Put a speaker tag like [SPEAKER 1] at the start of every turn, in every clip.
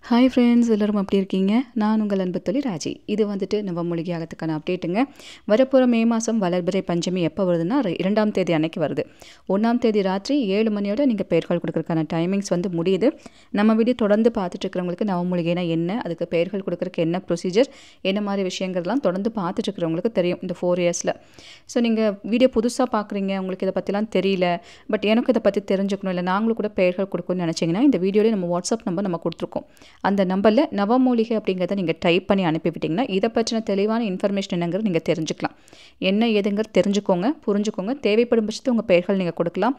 [SPEAKER 1] Hi friends, எல்லோரும் எப்படி இருக்கீங்க? நான் உங்கள் அன்பு தோழி ராஜி. இது வந்துட்டு நவமூலிகை யாகத்துக்கான அப்டேட்டுங்க. வரப்போகிற மே மாதம் வளர்பிறை பஞ்சமி எப்போ வருதுன்னா 2ஆம் தேதி அன்னைக்கு வருது. 1ஆம் தேதி ராத்திரி 7 மணியோட நீங்கள் பெயர்கள் கொடுக்குறதுக்கான டைமிங்ஸ் வந்து முடியுது. நம்ம வீடியோ தொடர்ந்து பார்த்துட்டு இருக்கிறவங்களுக்கு நவமூலிகைனா என்ன, அதுக்கு பெயர்கள் கொடுக்குறதுக்கு என்ன ப்ரொசீஜர், என்ன மாதிரி விஷயங்கள்லாம் தொடர்ந்து பார்த்துட்டு இருக்கிறவங்களுக்கு தெரியும் இந்த 4 இயர்ஸில். ஸோ நீங்கள் வீடியோ புதுசாக பார்க்குறீங்க, உங்களுக்கு இதை பற்றிலாம் தெரியல, பட் எனக்கு இதை பற்றி தெரிஞ்சுக்கணும், இல்லை நாங்களும் கூட பெயர்கள் கொடுக்கணும்னு நினச்சிங்கன்னா இந்த வீடியோலேயே நம்ம வாட்ஸ்அப் நம்பர் நம்ம கொடுத்துருக்கோம். அந்த நம்பரில் நவமூலிகை அப்படிங்கிறத நீங்கள் டைப் பண்ணி அனுப்பிவிட்டிங்கன்னா இதை பற்றின தெளிவான இன்ஃபர்மேஷன் என்னங்கிறது நீங்கள் தெரிஞ்சுக்கலாம். என்ன ஏதுங்கிறது தெரிஞ்சுக்கோங்க, புரிஞ்சுக்கோங்க. தேவைப்படும் பட்சத்தில் உங்கள் பெயர்கள் நீங்கள் கொடுக்கலாம்.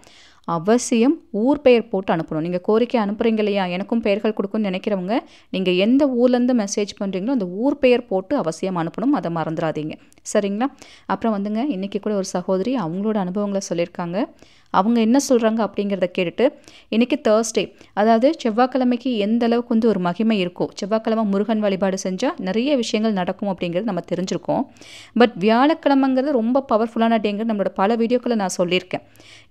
[SPEAKER 1] அவசியம் ஊர் பெயர் போட்டு அனுப்பணும். நீங்கள் கோரிக்கை அனுப்புகிறீங்க இல்லையா, எனக்கும் பெயர்கள் கொடுக்குன்னு நினைக்கிறவங்க நீங்கள் எந்த ஊர்லேருந்து மெசேஜ் பண்ணுறீங்களோ அந்த ஊர் பெயர் போட்டு அவசியம் அனுப்பணும். அதை மறந்துடாதீங்க, சரிங்களா? அப்புறம் வந்துங்க, இன்றைக்கி கூட ஒரு சகோதரி அவங்களோட அனுபவங்களை சொல்லியிருக்காங்க. அவங்க என்ன சொல்கிறாங்க அப்படிங்கிறத கேட்டுட்டு, இன்றைக்கி தேர்ஸ்டே, அதாவது செவ்வாய்க்கிழமைக்கு எந்த அளவுக்கு வந்து ஒரு மகிமை இருக்கும், செவ்வாய்க்கிழமை முருகன் வழிபாடு செஞ்சால் நிறைய விஷயங்கள் நடக்கும் அப்படிங்கிறது நம்ம தெரிஞ்சிருக்கோம். பட் வியாழக்கிழமைங்கிறது ரொம்ப பவர்ஃபுல்லான டேங்கிறது நம்மளோட பல வீடியோக்களை நான் சொல்லியிருக்கேன்.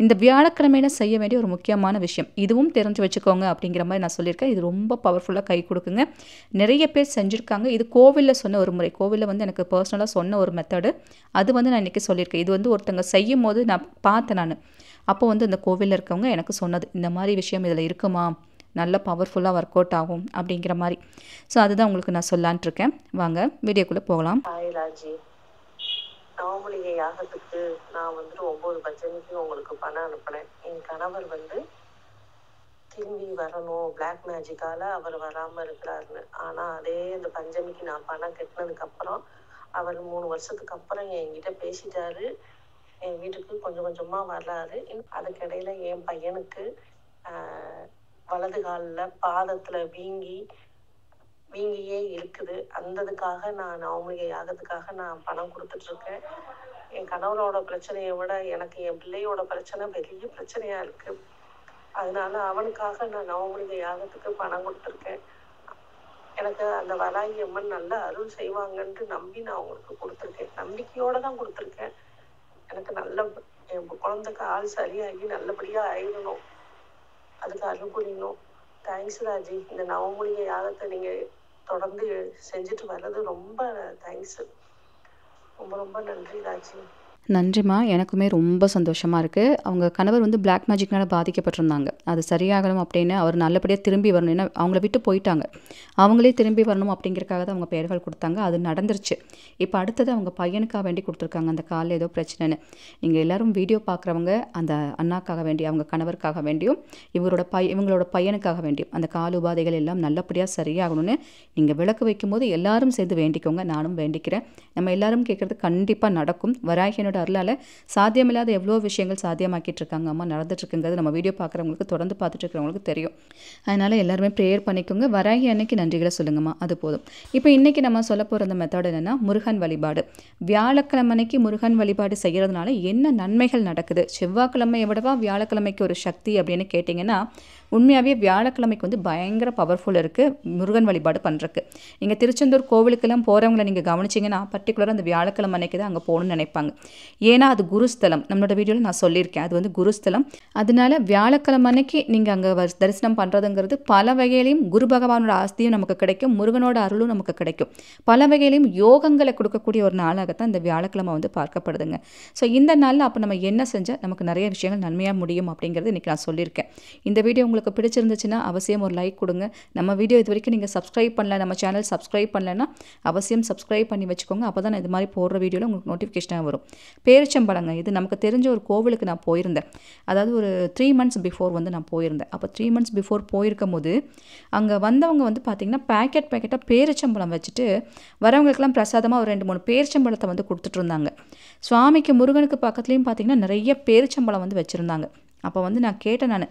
[SPEAKER 1] இந்த வியாழக்கிழமையில செய்ய வேண்டிய ஒரு முக்கியமான விஷயம், இதுவும் தெரிஞ்சு வச்சுக்கோங்க அப்படிங்கிற மாதிரி நான் சொல்லியிருக்கேன். இது ரொம்ப பவர்ஃபுல்லாக கை கொடுக்குங்க. நிறைய பேர் செஞ்சுருக்காங்க. இது கோவிலில் சொன்ன ஒரு முறை, கோவிலில் வந்து எனக்கு பர்சனலாக சொன்ன ஒரு மெத்தடு, அது வந்து நான் இன்றைக்கி சொல்லியிருக்கேன். இது வந்து ஒருத்தங்க செய்யும் போது நான் பார்த்தேன். நான் அப்போ வந்து இந்த கோவிலில் இருக்கவங்க எனக்கு சொன்னது, இந்த மாதிரி விஷயம் இதில் இருக்குமா, நல்ல பவர்ஃபுல்லாக ஒர்க் அவுட் ஆகும் அப்படிங்கிற மாதிரி. ஸோ அதுதான் உங்களுக்கு நான் சொல்லான்ட்டு இருக்கேன். வாங்க வீடியோக்குள்ளே போகலாம்.
[SPEAKER 2] ஹாய் ராஜி, நவமூலிகை யாகத்துக்கு நான் வந்துட்டு 9 பஞ்சமிக்கு உங்களுக்கு பணம் அனுப்பினேன். என் கணவர் வந்து திரும்பி வரணும், பிளாக் மேஜிக்கால் அவர் வராமல் இருக்கிறாருன்னு. ஆனால் அதே இந்த பஞ்சமிக்கு நான் பணம் கட்டினதுக்கப்புறம் அவர் 3 வருஷத்துக்கு அப்புறம் என்கிட்ட பேசிட்டாரு. என் வீட்டுக்கு கொஞ்சம் கொஞ்சமாக வர்றாரு. அதுக்கிடையில் என் பையனுக்கு வலது காலில் பாதத்தில் வீங்கியே இருக்குது. அந்ததுக்காக நான் நவமூலிகை யாகத்துக்காக நான் பணம் கொடுத்துட்ருக்கேன். என் கணவரோட பிரச்சனையை விட எனக்கு என் பிள்ளையோட பிரச்சனை பெரிய பிரச்சனையாக இருக்குது. அதனால அவனுக்காக நான் நவமூலிகை யாகத்துக்கு பணம் கொடுத்துருக்கேன். எனக்கு அந்த வராகி அம்மன் நல்ல அருள் செய்வாங்கன்ட்டு நம்பி நான் அவங்களுக்கு கொடுத்துருக்கேன். நம்பிக்கையோடு தான் கொடுத்துருக்கேன். எனக்கு நல்ல என் குழந்தைக்கு ஆள் சரியாகி நல்லபடியாக ஆயிடணும், அதுக்கு அருள் புரியணும். தேங்க்ஸ் ராஜி. இந்த நவமூலிகை யாகத்தை நீங்கள் தொடர்ந்து செஞ்சுட்டு வர்றது ரொம்ப தேங்க்ஸு. ரொம்ப ரொம்ப நன்றி ராஜி.
[SPEAKER 1] நன்றிம்மா, எனக்குமே ரொம்ப சந்தோஷமாக இருக்குது. அவங்க கணவர் வந்து பிளாக் மேஜிக்னால் பாதிக்கப்பட்டிருந்தாங்க. அது சரியாகணும் அப்படின்னு அவர் நல்லபடியாக திரும்பி வரணும். ஏன்னா அவங்கள விட்டு போயிட்டாங்க, அவங்களே திரும்பி வரணும் அப்படிங்கிறக்காக தான் அவங்க பெயர்கள் கொடுத்தாங்க. அது நடந்துருச்சு. இப்போ அடுத்தது அவங்க பையனுக்காக வேண்டி கொடுத்துருக்காங்க. அந்த காலில் ஏதோ பிரச்சனைன்னு. நீங்கள் எல்லோரும் வீடியோ பார்க்குறவங்க அந்த அண்ணாக்காக வேண்டி, அவங்க கணவருக்காக வேண்டியும் இவங்களோட பையனுக்காக வேண்டியும் அந்த கால் உபாதைகள் எல்லாம் நல்லபடியாக சரியாகணும்னு நீங்கள் விளக்கு வைக்கும்போது எல்லாரும் சேர்ந்து வேண்டிக்கோங்க. நானும் வேண்டிக்கிறேன். நம்ம எல்லாரும் கேட்குறது கண்டிப்பாக நடக்கும். வராகியனோட அருளால் சாத்தியமில்லாத எவ்வளோ விஷயங்கள் சாத்தியமாக்கிட்டு இருக்காங்க, அம்மா நடந்துட்டுருக்குங்கிறது நம்ம வீடியோ பார்க்குறவங்களுக்கு, தொடர்ந்து பார்த்துட்டு இருக்கிறவங்களுக்கு தெரியும். அதனால் எல்லாருமே ப்ரேயர் பண்ணிக்கோங்க. வராகி அன்னைக்கு நன்றிகளை சொல்லுங்கம்மா, அது போதும். இப்போ இன்றைக்கி நம்ம சொல்ல போகிற அந்த மெத்தட் என்னென்னா முருகன் வழிபாடு. வியாழக்கிழமை அன்னைக்கு முருகன் வழிபாடு செய்கிறதுனால என்ன நன்மைகள் நடக்குது, செவ்வாய்க்கிழமையை விடவா வியாழக்கிழமைக்கு ஒரு சக்தி அப்படின்னு கேட்டிங்கன்னா, உண்மையாகவே வியாழக்கிழமைக்கு வந்து பயங்கர பவர்ஃபுல் இருக்குது முருகன் வழிபாடு பண்ணுறக்கு. நீங்கள் திருச்செந்தூர் கோவிலுக்கெல்லாம் போகிறவங்கள நீங்கள் கவனிச்சிங்கன்னா பர்டிகுலராக அந்த வியாழக்கிழமை அன்னைக்கு தான் அங்கே போகணும்னு நினைப்பாங்க. ஏன்னா அது குருஸ்தலம். நம்மளோட வீடியோவில் நான் சொல்லியிருக்கேன், அது வந்து குருஸ்தலம். அதனால வியாழக்கிழமை அன்னைக்கு நீங்கள் அங்கே தரிசனம் பண்ணுறதுங்கிறது பல வகையிலையும் குரு பகவானோட ஆஸ்தியும் நமக்கு கிடைக்கும், முருகனோட அருளும் நமக்கு கிடைக்கும். பல வகையிலையும் யோகங்களை கொடுக்கக்கூடிய ஒரு நாளாகத்தான் இந்த வியாழக்கிழமை வந்து பார்க்கப்படுதுங்க. ஸோ இந்த நாளில் அப்போ நம்ம என்ன செஞ்சால் நமக்கு நிறைய விஷயங்கள் நன்மையாக முடியும் அப்படிங்கிறது இன்றைக்கி நான் சொல்லியிருக்கேன். இந்த வீடியோ உங்களுக்கு பிடிச்சிருந்துச்சுன்னா அவசியம் ஒரு லைக் கொடுங்க. நம்ம வீடியோ இது வரைக்கும் நீங்கள் சப்ஸ்கிரைப் பண்ணல, நம்ம சேனல் சப்ஸ்கிரைப் பண்ணலைன்னா அவசியம் சப்ஸ்கிரைப் பண்ணி வச்சுக்கோங்க. அப்போ தான் இது மாதிரி போடுற வீடியோவில் உங்களுக்கு நோட்டிஃபிகேஷனாக வரும். பேரிச்சம்பழங்க, இது நமக்கு தெரிஞ்ச ஒரு கோவிலுக்கு நான் போயிருந்தேன். அதாவது ஒரு 3 months பிஃபோர் வந்து நான் போயிருந்தேன். அப்போ 3 months பிஃபோர் போயிருக்கும் போது அங்கே வந்தவங்க வந்து பார்த்திங்கன்னா பேக்கெட்டாக பேரிச்சம்பழம் வச்சுட்டு வரவங்களுக்கெல்லாம் பிரசாதமாக ஒரு 2-3 பேரிச்சம்பழத்தை வந்து கொடுத்துட்டு இருந்தாங்க. சுவாமிக்கு முருகனுக்கு பக்கத்துலேயும் பார்த்திங்கன்னா நிறைய பேரிச்சம்பழம் வந்து வச்சுருந்தாங்க. அப்போ வந்து நான் கேட்டேன், நான்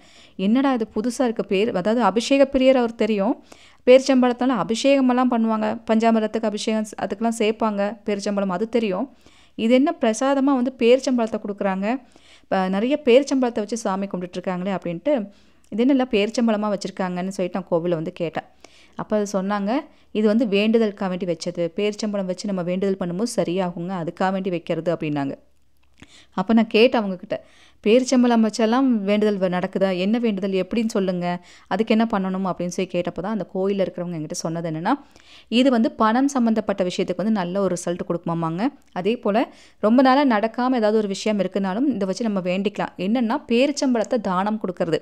[SPEAKER 1] என்னடா இது புதுசாக இருக்க அதாவது அபிஷேக பிரியர் அவர் தெரியும், பேரிச்சம்பழத்தால் அபிஷேகமெல்லாம் பண்ணுவாங்க, பஞ்சாமிரத்துக்கு அபிஷேகம் அதுக்கெல்லாம் சேர்ப்பாங்க பேரிச்சம்பழம், அது தெரியும். இது என்ன பிரசாதமாக வந்து பேரிச்சம்பழத்தை கொடுக்குறாங்க, நிறைய பேரிச்சம்பழத்தை வச்சு சாமி கும்பிட்டுருக்காங்களே அப்படின்ட்டு, இது என்னெல்லாம் பேரிச்சம்பழமாக வச்சுருக்காங்கன்னு சொல்லிட்டு நான் கோவிலில் வந்து கேட்டேன். அப்போ அது சொன்னாங்க, இது வந்து வேண்டுதலுக்காக வேண்டி வச்சது, பேரிச்சம்பழம் வச்சு நம்ம வேண்டுதல் பண்ணும்போது சரியாகுங்க, அதுக்காக வேண்டி வைக்கிறது அப்படின்னாங்க. அப்போ நான் கேட்டேன் அவங்கக்கிட்ட, பேரிச்சம்பழம் வச்செல்லாம் வேண்டுதல் நடக்குதா? என்ன வேண்டுதல்? எப்படின்னு சொல்லுங்க. அதுக்கு என்ன பண்ணணும்? அப்படின்னு சொல்லி கேட்டப்போ தான் அந்த கோயில்ல இருக்கிறவங்க என்கிட்ட சொன்னது என்னன்னா, இது வந்து பணம் சம்மந்தப்பட்ட விஷயத்துக்கு வந்து நல்ல ஒரு ரிசல்ட் குடுக்குமாமாங்க. அதேபோல ரொம்ப நாளா நடக்காம ஏதாவது ஒரு விஷயம் இருக்குனாலும் இத வச்சு நம்ம வேண்டிக்கலாம். என்னன்னா, பேரிச்சம்பழத்த தானம் குடுக்கறது.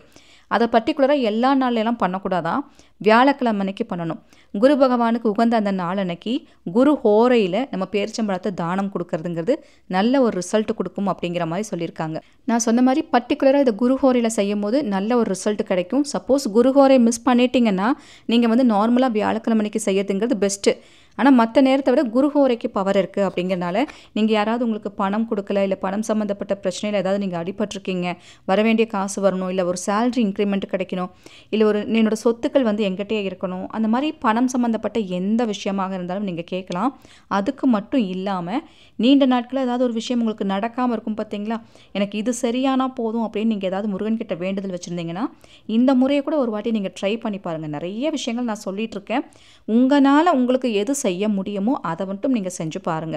[SPEAKER 1] அத பர்ட்டிகுலரா எல்லா நாள்லலாம் பண்ணக்கூடாதாம். வியாழக்கிழமை அன்னைக்கு பண்ணணும். குரு பகவானுக்கு உகந்த அந்த நாள் அன்னைக்கு குரு ஹோரையில நம்ம பேரிச்சம்பழத்த தானம் குடுக்கறதுங்கிறது நல்ல ஒரு ரிசல்ட் குடுக்கும் அப்படிங்கிற மாரி சொல்லியிருக்காங்க. நான் சொன்ன மாரி பர்ட்டிகுலரா இத குரு ஹோரையில செய்யும்போது நல்ல ஒரு ரிசல்ட் கிடைக்கும். சப்போஸ் குரு ஹோரை மிஸ் பண்ணிட்டீங்கன்னா, நீங்க வந்து நார்மலா வியாழக்கிழமை அன்னைக்கு செய்யறதுங்கிறது பெஸ்ட்டு. ஆனா மத்த நேரத்த விட குரு ஹோரைக்கு பவர் இருக்கு அப்படிங்கிறனால, நீங்க யாராவது உங்களுக்கு பணம் குடுக்கல, இல்ல பணம் சம்மந்தப்பட்ட பிரச்சனையில ஏதாவது நீங்க அடிபட்டுருக்கீங்க, வரவேண்டிய காசு வரணும், இல்ல ஒரு சேலரி இன்கிரிமெண்ட் கிடைக்கணும், இல்ல ஒரு என்னோட சொத்துக்கள் வந்து என்கிட்டயே இருக்கணும், அந்த மாரி பணம் சம்மந்தப்பட்ட எந்த விஷயமாக இருந்தாலும் நீங்க கேட்கலாம். அதுக்கு மட்டும் இல்லாம, நீண்ட நாட்களா ஏதாவது ஒரு விஷயம் உங்களுக்கு நடக்காம இருக்கும் பார்த்தீங்களா? எனக்கு இது சரியானா போதும் அப்படின்னு நீங்க ஏதாவது முருகன் கிட்ட வேண்டுதல் வச்சிருந்தீங்கன்னா, இந்த முறைய கூட ஒரு வாட்டி நீங்க ட்ரை பண்ணி பாருங்க. நெறைய விஷயங்கள் நான் சொல்லிட்டு இருக்கேன். உங்கனால உங்களுக்கு எது செய்ய முடியுமோ அத மட்டும் நீங்க செஞ்சு பாருங்க.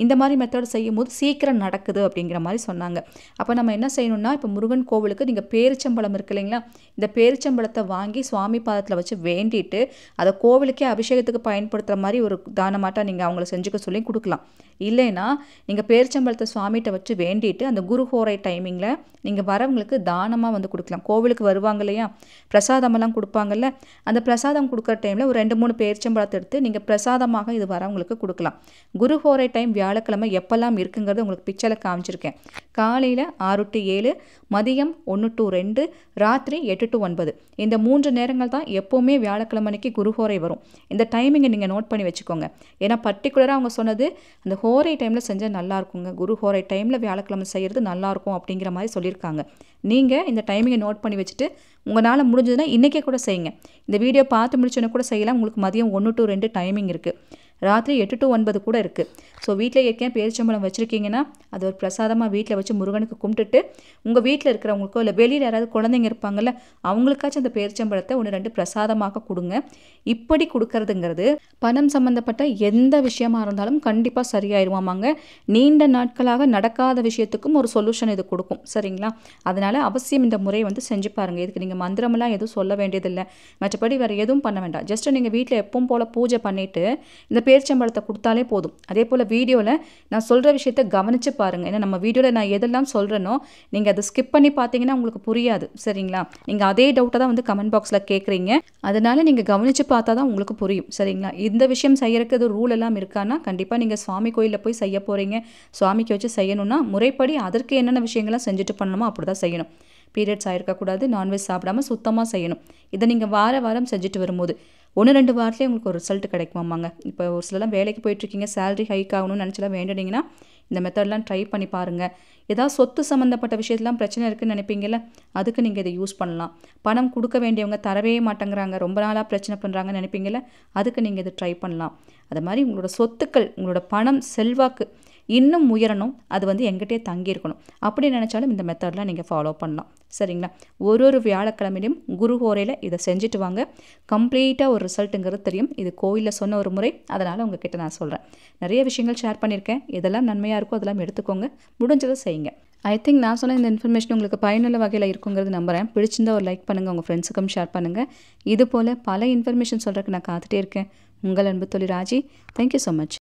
[SPEAKER 1] இந்த மாரி மெத்தட் செய்யும்போது சீக்கிரம் நடக்குது அப்படிங்கிற மாரி சொன்னாங்க. அப்ப நம்ம என்ன செய்யணும்னா, இப்ப முருகன் கோவிலுக்கு நீங்க பேரிச்சம்பழம் இருக்கு இல்லைங்களா? இந்த பேரிச்சம்பழத்த வாங்கி சுவாமி பாதத்துல வச்சு வேண்டிட்டு, அத கோவிலுக்கே அபிஷேகத்துக்கு பயன்படுத்துற மாரி ஒரு தானமாட்டா நீங்க அவங்கள செஞ்சுக்க சொல்லி குடுக்கலாம். இல்லைன்னா, நீங்க பேரிச்சம்பழத்த சுவாமிட்ட வச்சு வேண்டிட்டு, அந்த குரு ஹோரை டைமிங்ல நீங்க வரவங்களுக்கு தானமா வந்து குடுக்கலாம். கோவிலுக்கு வருவாங்க இல்லையா? பிரசாதமெல்லாம் குடுப்பாங்கல்ல, அந்த பிரசாதம் குடுக்குற டைம்ல ஒரு 2, 3 பேரிச்சம்பழத்த எடுத்து நீங்க பிரசாதமாக இது வரவங்களுக்கு குடுக்கலாம். குரு ஹோரை டைம் வியாழக்கிழமை எப்பல்லாம் இருக்குங்கிறது உங்களுக்கு பிக்சர்ல காமிச்சிருக்கேன். காலையில 6 to 7, மதியம் 1 to 2, ராத்திரி 8 to 9. இந்த 3 நேரங்கள் தான் எப்பவுமே வியாழக்கிழமை அன்னைக்கு குரு ஹோரை வரும். இந்த டைமிங்க நீங்க நோட் பண்ணி வச்சுக்கோங்க. ஏன்னா பர்ட்டிகுலரா அவங்க சொன்னது, அந்த ஹோரை டைம்ல செஞ்சா நல்லா இருக்குங்க. குரு ஹோரை டைம்ல வியாழக்கிழமை செய்யறது நல்லா இருக்கும் அப்படிங்கிற மாரி சொல்லியிருக்காங்க. நீங்க இந்த டைமிங்க நோட் பண்ணி வச்சுட்டு, உங்கனால முடிஞ்சதுன்னா இன்னைக்கே கூட செய்யுங்க. இந்த வீடியோ பார்த்து முடிச்சோனே கூட செய்யலாம். உங்களுக்கு மதியம் 1 to 2 டைமிங் இருக்கு. ராத்திரி 8 to 9 கூட இருக்கு. ஸோ வீட்ல ஏற்கனவே பேரிச்சம்பழம் வச்சிருக்கீங்கன்னா, அது ஒரு பிரசாதமா வீட்ல வச்சு முருகனுக்கு கும்பிட்டுட்டு, உங்க வீட்ல இருக்கிறவங்களுக்கோ, இல்ல வெளியில யாராவது குழந்தைங்க இருப்பாங்கல்ல, அவங்களுக்காச்சும் அந்த பேரிச்சம்பழத்த 1, 2 பிரசாதமாக குடுங்க. இப்படி குடுக்கறதுங்கிறது பணம் சம்மந்தப்பட்ட எந்த விஷயமா இருந்தாலும் கண்டிப்பா சரியாயிருமாமாங்க. நீண்ட நாட்களாக நடக்காத விஷயத்துக்கும் ஒரு சொல்யூஷன் இது குடுக்கும். சரிங்களா? அதனால அவசியம் இந்த முறைய வந்து செஞ்சு பாருங்க. இதுக்கு நீங்க மந்திரமெல்லாம் எதுவும் சொல்ல வேண்டியதில்ல. மற்றபடி வேற எதுவும் பண்ண வேண்டாம். ஜஸ்ட் நீங்க வீட்ல எப்பவும் போல பூஜை பண்ணிட்டு, இந்த பேரிச்சம்பழத்த குடுத்தாலே போதும். அதேபோல வீடியோல நான் சொல்ற விஷயத்த கவனிச்சு பாருங்க. ஏன்னா நம்ம வீடியோல நான் எதெல்லாம் சொல்றேனோ, நீங்க அத ஸ்கிப் பண்ணி பார்த்தீங்கன்னா உங்களுக்கு புரியாது. சரிங்களா? நீங்க அதே டவுட்ட தான் வந்து கமெண்ட் பாக்ஸ்ல கேட்குறீங்க. அதனால நீங்க கவனிச்சு பார்த்தா தான் உங்களுக்கு புரியும். சரிங்களா? இந்த விஷயம் செய்யறதுக்கு எதுவும் ரூல் எல்லாம் இருக்கான்னா, கண்டிப்பா நீங்க சுவாமி கோயில்ல போய் செய்ய போறீங்க. சுவாமிக்கு வச்சு செய்யணும்னா, முறைப்படி அதற்கு என்னென்ன விஷயங்கள்லாம் செஞ்சுட்டு பண்ணணுமோ அப்படிதான் செய்யணும். பீரியட்ஸ் ஆயிருக்கக்கூடாது, நான்வெஜ் சாப்பிடாம சுத்தமா செய்யணும். இத நீங்க வாரம் செஞ்சுட்டு வரும்போது 1, 2 வாரத்திலே உங்களுக்கு ஒரு ரிசல்ட் கிடைக்குமாமாங்க. இப்போ ஒரு சிலர்லாம் வேலைக்கு போயிட்டுருக்கீங்க, சேலரி ஹைக் ஆகணும்னு நினச்சலாம் வேண்டுனீங்கன்னா, இந்த மெத்தட்லாம் ட்ரை பண்ணி பாருங்க. ஏதாவது சொத்து சம்மந்தப்பட்ட விஷயத்துலாம் பிரச்சனை இருக்குன்னு நினைப்பீங்கல்ல, அதுக்கு நீங்க இத யூஸ் பண்ணலாம். பணம் குடுக்க வேண்டியவங்க தரவே மாட்டேங்கிறாங்க, ரொம்ப நாளா பிரச்சனை பண்றாங்கன்னு நினைப்பீங்கல்ல, அதுக்கு நீங்க இத ட்ரை பண்ணலாம். அது மாரி உங்களோட சொத்துக்கள், உங்களோட பணம், செல்வாக்கு இன்னும் உயரணும். அது வந்து எங்கிட்டயே தங்கியிருக்கணும். அப்படி நினைச்சாலும் இந்த மெத்தட்லாம் நீங்க ஃபாலோ பண்ணலாம். சரிங்களா? ஒரு வியாழக்கிழமையிலும் குரு ஹோரையில இத செஞ்சுட்டு வாங்க. கம்ப்ளீட்டா ஒரு ரிசல்ட்டுங்கிறது தெரியும். இது கோயில்ல சொன்ன ஒரு முறை. அதனால உங்ககிட்ட நான் சொல்றேன். நிறைய விஷயங்கள் ஷேர் பண்ணியிருக்கேன். எதெல்லாம் நன்மையா இருக்கோ அதெல்லாம் எடுத்துக்கோங்க. முடிஞ்சத செய்யுங்க. ஐ திங்க் நான் சொன்ன இந்த இன்ஃபர்மேஷன் உங்களுக்கு பயனுள்ள வகையில் இருக்குங்கிறது நம்புறேன். பிடிச்சிருந்தா ஒரு லைக் பண்ணுங்க, உங்க ஃப்ரெண்ட்ஸுக்கும் ஷேர் பண்ணுங்க. இது போல பல இன்ஃபர்மேஷன் சொல்றதுக்கு நான் காத்துட்டே இருக்கேன். உங்கள் அன்பு தோழி ராஜி. Thank you so much.